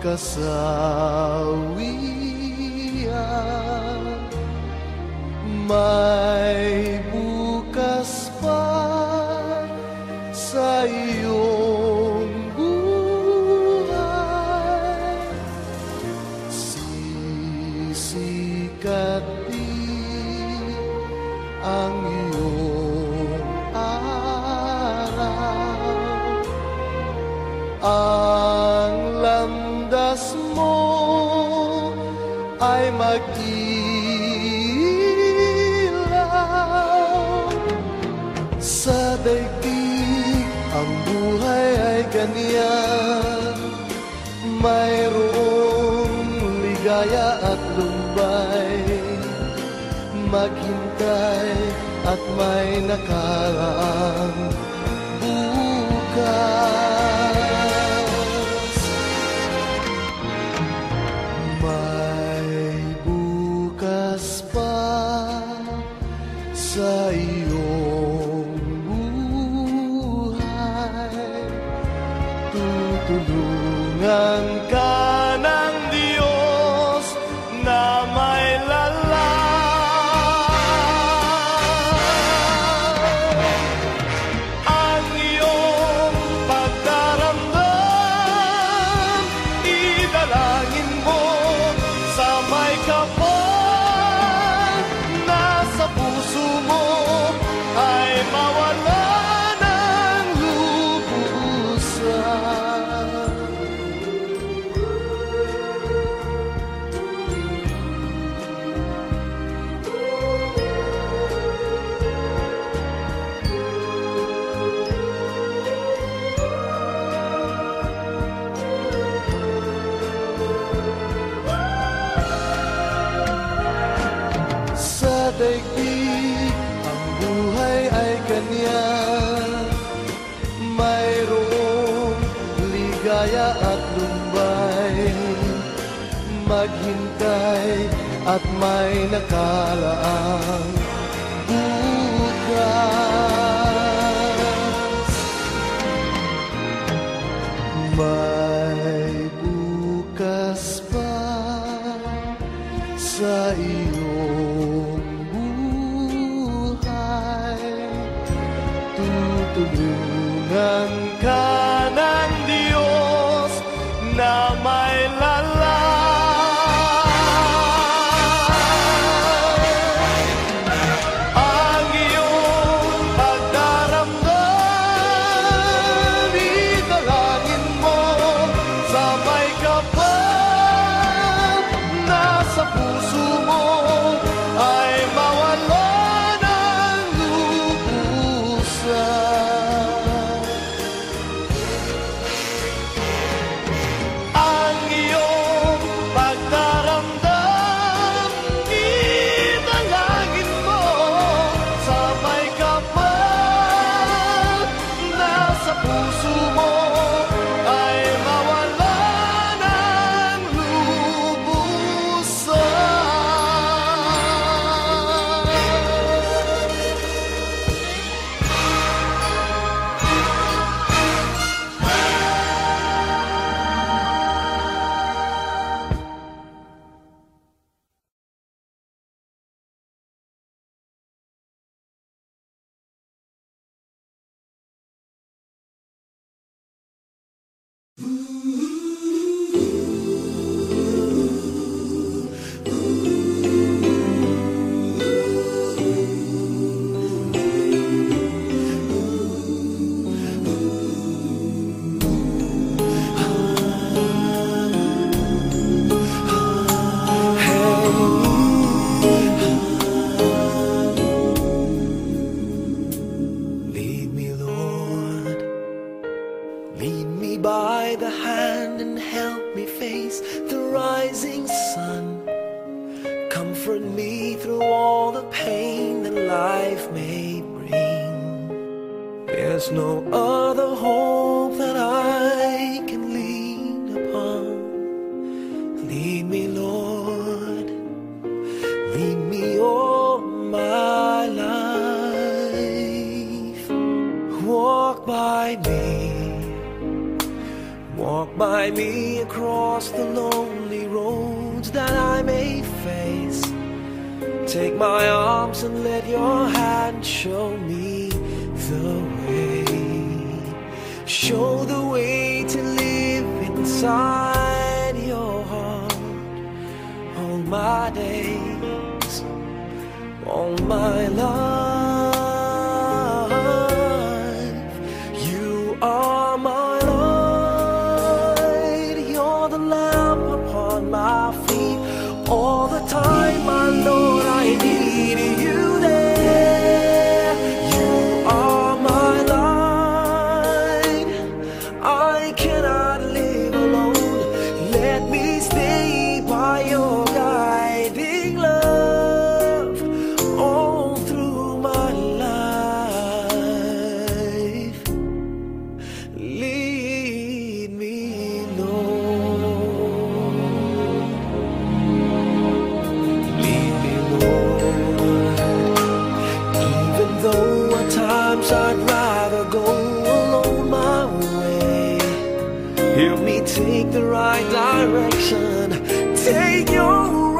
kasawian. May bukas pa sa iyong buhay. Sisikat din ang iyong araw. Ang landas mo ay mag-ilaw. Sa daigdig ang buhay ay ganyan, mayroong ligaya at lumbay. Maghintay at may nakaraang bukas. May bukas pa sa iyong buhay. Tutulungan ka ng Diyos na may lalang. Ang iyong pagdaramdam, idalangin mo sa may kapal. Nasa puso mo ay mawala ng lubusan. Sa daigdig ang buhay ay ganyan, mayroong ligaya at lumbay. Maghintay at may nakaraang bukas. May bukas pa sa iyong buhay. Tutulungan ka ng Diyos na may lalang. Ang iyong pagdaramdam, idalangin mo sa may kapal. Nasa puso mo ay mawala ng lubusan. Ang iyong pagdaramdam, idalangin mo sa may kapal. Nasa puso mo ay mawala ng lubusan. Lead me, Lord. Lead me by the hand and help me face the rising sun. Comfort me through all the pain that life may bring. There's no other hope that I can lean upon. Lead me, Lord. Lead me all my life. Walk by me. Walk by me across the lonely roads that I may face. Take my arms and let your hand show me the way. Show the way to live inside your heart all my days, all my life. You are my light, you're the lamp upon my feet. All the time, my Lord, I need you there. You are my light, I cannot live alone. Let me stay by your guiding love all through my life. Lead me, Lord. Lead me, Lord. Even though at times I'd rather go alone my way, help me take the right direction. Take your